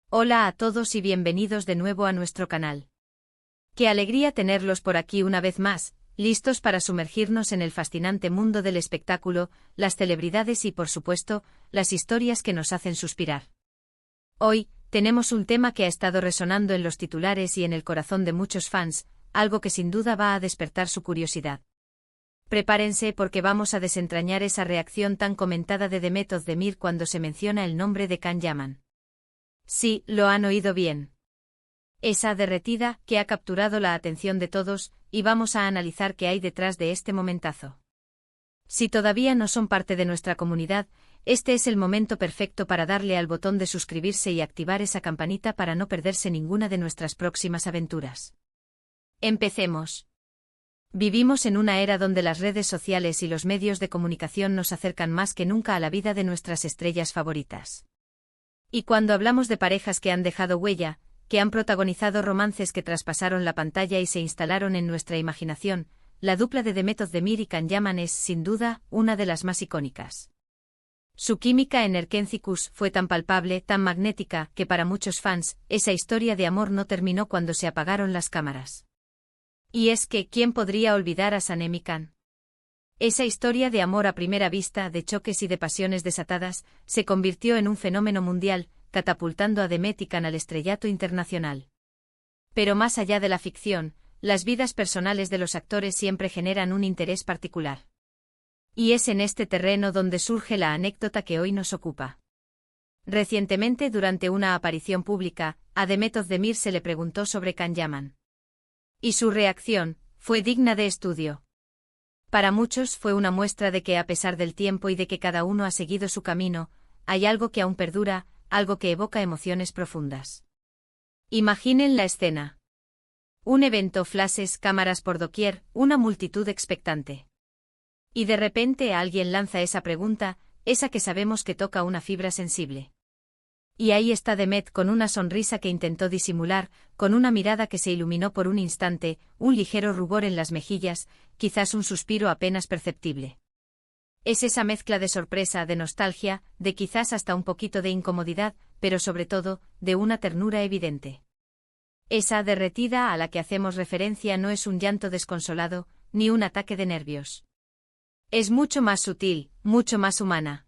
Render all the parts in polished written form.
Hola a todos y bienvenidos de nuevo a nuestro canal. Qué alegría tenerlos por aquí una vez más, listos para sumergirnos en el fascinante mundo del espectáculo, las celebridades y, por supuesto, las historias que nos hacen suspirar. Hoy, tenemos un tema que ha estado resonando en los titulares y en el corazón de muchos fans, algo que sin duda va a despertar su curiosidad. Prepárense porque vamos a desentrañar esa reacción tan comentada de Demet Özdemir cuando se menciona el nombre de Can Yaman. Sí, lo han oído bien. Esa derretida que ha capturado la atención de todos, y vamos a analizar qué hay detrás de este momentazo. Si todavía no son parte de nuestra comunidad, este es el momento perfecto para darle al botón de suscribirse y activar esa campanita para no perderse ninguna de nuestras próximas aventuras. Empecemos. Vivimos en una era donde las redes sociales y los medios de comunicación nos acercan más que nunca a la vida de nuestras estrellas favoritas. Y cuando hablamos de parejas que han dejado huella, que han protagonizado romances que traspasaron la pantalla y se instalaron en nuestra imaginación, la dupla de Demet Özdemir y Can Yaman es, sin duda, una de las más icónicas. Su química en Erkenzicus fue tan palpable, tan magnética, que para muchos fans, esa historia de amor no terminó cuando se apagaron las cámaras. Y es que, ¿quién podría olvidar a Sanem y Can? Esa historia de amor a primera vista, de choques y de pasiones desatadas, se convirtió en un fenómeno mundial, catapultando a Demet y Can al estrellato internacional. Pero más allá de la ficción, las vidas personales de los actores siempre generan un interés particular. Y es en este terreno donde surge la anécdota que hoy nos ocupa. Recientemente, durante una aparición pública, a Demet Özdemir se le preguntó sobre Can Yaman. Y su reacción fue digna de estudio. Para muchos fue una muestra de que a pesar del tiempo y de que cada uno ha seguido su camino, hay algo que aún perdura, algo que evoca emociones profundas. Imaginen la escena. Un evento, flashes, cámaras por doquier, una multitud expectante. Y de repente alguien lanza esa pregunta, esa que sabemos que toca una fibra sensible. Y ahí está Demet con una sonrisa que intentó disimular, con una mirada que se iluminó por un instante, un ligero rubor en las mejillas, quizás un suspiro apenas perceptible. Es esa mezcla de sorpresa, de nostalgia, de quizás hasta un poquito de incomodidad, pero sobre todo, de una ternura evidente. Esa derretida a la que hacemos referencia no es un llanto desconsolado, ni un ataque de nervios. Es mucho más sutil, mucho más humana.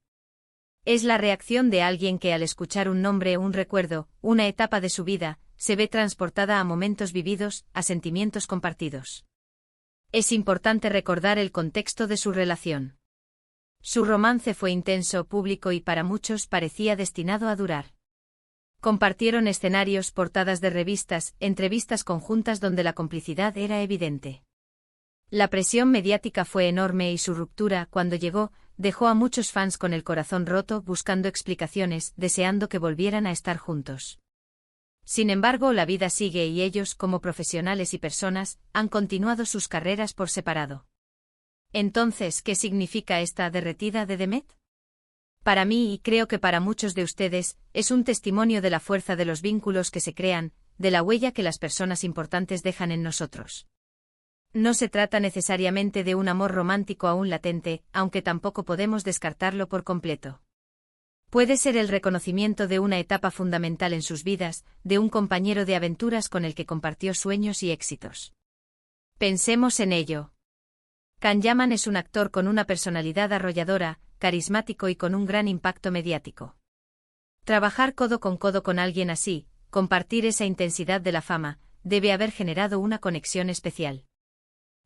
Es la reacción de alguien que al escuchar un nombre o un recuerdo, una etapa de su vida, se ve transportada a momentos vividos, a sentimientos compartidos. Es importante recordar el contexto de su relación. Su romance fue intenso, público y para muchos parecía destinado a durar. Compartieron escenarios, portadas de revistas, entrevistas conjuntas donde la complicidad era evidente. La presión mediática fue enorme y su ruptura, cuando llegó, dejó a muchos fans con el corazón roto, buscando explicaciones, deseando que volvieran a estar juntos. Sin embargo, la vida sigue y ellos, como profesionales y personas, han continuado sus carreras por separado. Entonces, ¿qué significa esta derretida de Demet? Para mí, y creo que para muchos de ustedes, es un testimonio de la fuerza de los vínculos que se crean, de la huella que las personas importantes dejan en nosotros. No se trata necesariamente de un amor romántico aún latente, aunque tampoco podemos descartarlo por completo. Puede ser el reconocimiento de una etapa fundamental en sus vidas, de un compañero de aventuras con el que compartió sueños y éxitos. Pensemos en ello. Can Yaman es un actor con una personalidad arrolladora, carismático y con un gran impacto mediático. Trabajar codo con alguien así, compartir esa intensidad de la fama, debe haber generado una conexión especial.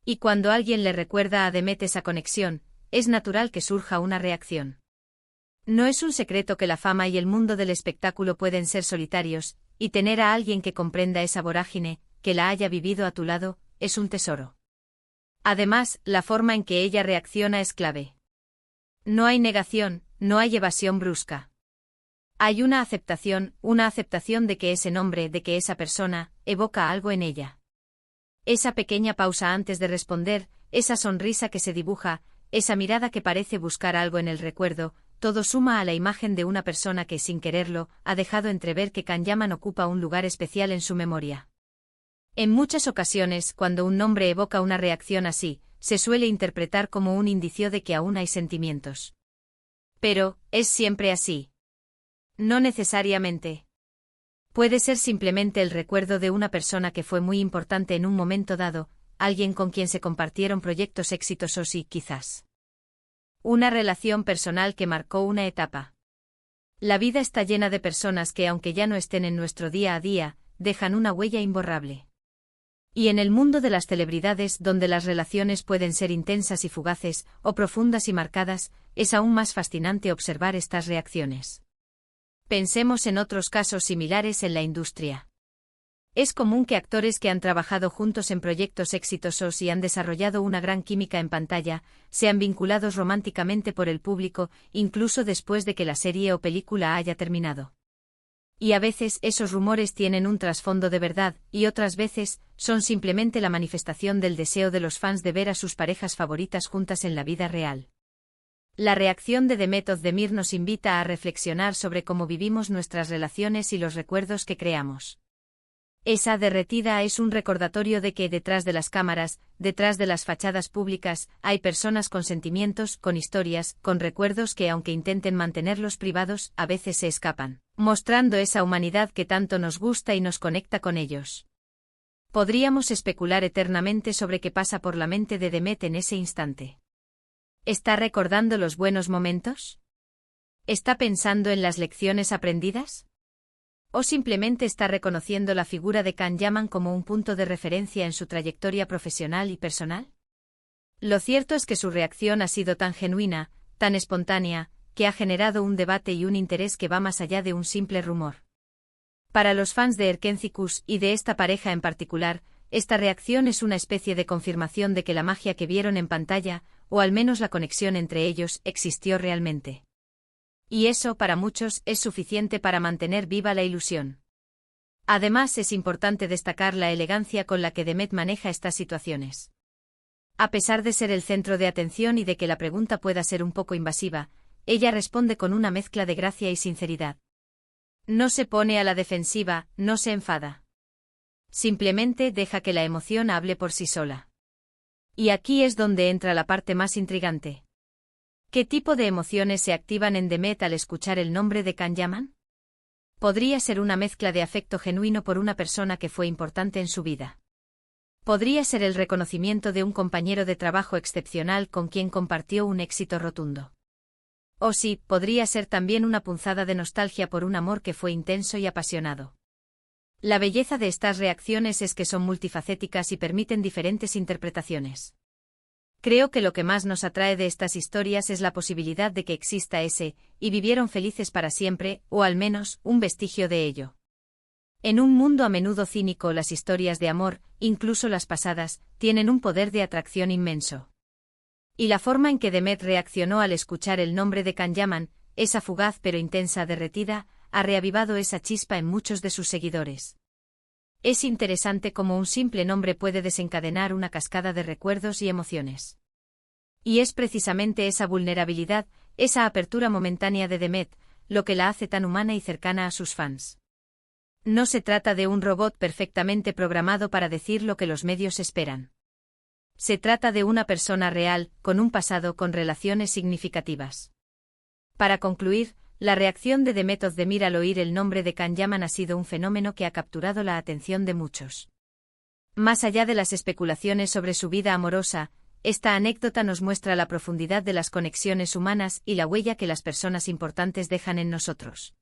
Y cuando alguien le recuerda a Demet esa conexión, es natural que surja una reacción. No es un secreto que la fama y el mundo del espectáculo pueden ser solitarios, y tener a alguien que comprenda esa vorágine, que la haya vivido a tu lado, es un tesoro. Además, la forma en que ella reacciona es clave. No hay negación, no hay evasión brusca. Hay una aceptación de que ese nombre, de que esa persona, evoca algo en ella. Esa pequeña pausa antes de responder, esa sonrisa que se dibuja, esa mirada que parece buscar algo en el recuerdo, todo suma a la imagen de una persona que, sin quererlo, ha dejado entrever que Can Yaman ocupa un lugar especial en su memoria. En muchas ocasiones, cuando un nombre evoca una reacción así, se suele interpretar como un indicio de que aún hay sentimientos. Pero, ¿es siempre así? No necesariamente. Puede ser simplemente el recuerdo de una persona que fue muy importante en un momento dado, alguien con quien se compartieron proyectos exitosos y, quizás, una relación personal que marcó una etapa. La vida está llena de personas que, aunque ya no estén en nuestro día a día, dejan una huella imborrable. Y en el mundo de las celebridades, donde las relaciones pueden ser intensas y fugaces, o profundas y marcadas, es aún más fascinante observar estas reacciones. Pensemos en otros casos similares en la industria. Es común que actores que han trabajado juntos en proyectos exitosos y han desarrollado una gran química en pantalla, sean vinculados románticamente por el público, incluso después de que la serie o película haya terminado. Y a veces esos rumores tienen un trasfondo de verdad, y otras veces son simplemente la manifestación del deseo de los fans de ver a sus parejas favoritas juntas en la vida real. La reacción de Demet Özdemir nos invita a reflexionar sobre cómo vivimos nuestras relaciones y los recuerdos que creamos. Esa derretida es un recordatorio de que detrás de las cámaras, detrás de las fachadas públicas, hay personas con sentimientos, con historias, con recuerdos que, aunque intenten mantenerlos privados, a veces se escapan, mostrando esa humanidad que tanto nos gusta y nos conecta con ellos. Podríamos especular eternamente sobre qué pasa por la mente de Demet en ese instante. ¿Está recordando los buenos momentos? ¿Está pensando en las lecciones aprendidas? ¿O simplemente está reconociendo la figura de Can Yaman como un punto de referencia en su trayectoria profesional y personal? Lo cierto es que su reacción ha sido tan genuina, tan espontánea, que ha generado un debate y un interés que va más allá de un simple rumor. Para los fans de Erkenzikuus y de esta pareja en particular, esta reacción es una especie de confirmación de que la magia que vieron en pantalla, o al menos la conexión entre ellos, existió realmente. Y eso, para muchos, es suficiente para mantener viva la ilusión. Además, es importante destacar la elegancia con la que Demet maneja estas situaciones. A pesar de ser el centro de atención y de que la pregunta pueda ser un poco invasiva, ella responde con una mezcla de gracia y sinceridad. No se pone a la defensiva, no se enfada. Simplemente deja que la emoción hable por sí sola. Y aquí es donde entra la parte más intrigante. ¿Qué tipo de emociones se activan en Demet al escuchar el nombre de Can Yaman? Podría ser una mezcla de afecto genuino por una persona que fue importante en su vida. Podría ser el reconocimiento de un compañero de trabajo excepcional con quien compartió un éxito rotundo. O sí, podría ser también una punzada de nostalgia por un amor que fue intenso y apasionado. La belleza de estas reacciones es que son multifacéticas y permiten diferentes interpretaciones. Creo que lo que más nos atrae de estas historias es la posibilidad de que exista ese, y vivieron felices para siempre, o al menos, un vestigio de ello. En un mundo a menudo cínico, las historias de amor, incluso las pasadas, tienen un poder de atracción inmenso. Y la forma en que Demet reaccionó al escuchar el nombre de Can Yaman, esa fugaz pero intensa derretida, ha reavivado esa chispa en muchos de sus seguidores. Es interesante cómo un simple nombre puede desencadenar una cascada de recuerdos y emociones. Y es precisamente esa vulnerabilidad, esa apertura momentánea de Demet, lo que la hace tan humana y cercana a sus fans. No se trata de un robot perfectamente programado para decir lo que los medios esperan. Se trata de una persona real, con un pasado, con relaciones significativas. Para concluir, la reacción de Demet Özdemir al oír el nombre de Can Yaman ha sido un fenómeno que ha capturado la atención de muchos. Más allá de las especulaciones sobre su vida amorosa, esta anécdota nos muestra la profundidad de las conexiones humanas y la huella que las personas importantes dejan en nosotros.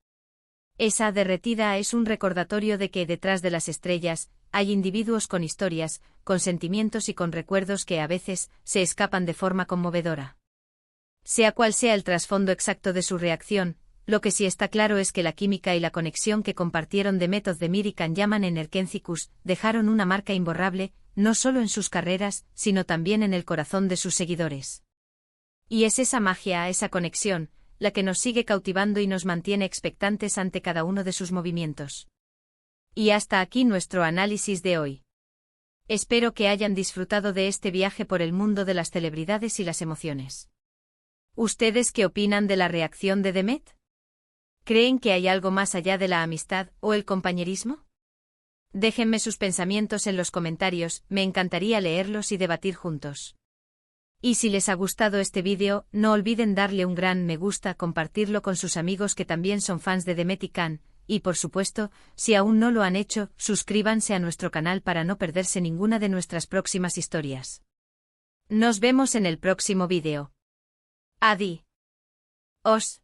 Esa derretida es un recordatorio de que detrás de las estrellas hay individuos con historias, con sentimientos y con recuerdos que a veces se escapan de forma conmovedora. Sea cual sea el trasfondo exacto de su reacción, lo que sí está claro es que la química y la conexión que compartieron Demet Özdemir y Can Yaman en Erkenzikuus dejaron una marca imborrable, no solo en sus carreras, sino también en el corazón de sus seguidores. Y es esa magia, esa conexión, la que nos sigue cautivando y nos mantiene expectantes ante cada uno de sus movimientos. Y hasta aquí nuestro análisis de hoy. Espero que hayan disfrutado de este viaje por el mundo de las celebridades y las emociones. ¿Ustedes qué opinan de la reacción de Demet? ¿Creen que hay algo más allá de la amistad o el compañerismo? Déjenme sus pensamientos en los comentarios, me encantaría leerlos y debatir juntos. Y si les ha gustado este vídeo, no olviden darle un gran me gusta, compartirlo con sus amigos que también son fans de Demet y Can, y por supuesto, si aún no lo han hecho, suscríbanse a nuestro canal para no perderse ninguna de nuestras próximas historias. Nos vemos en el próximo vídeo. Adiós.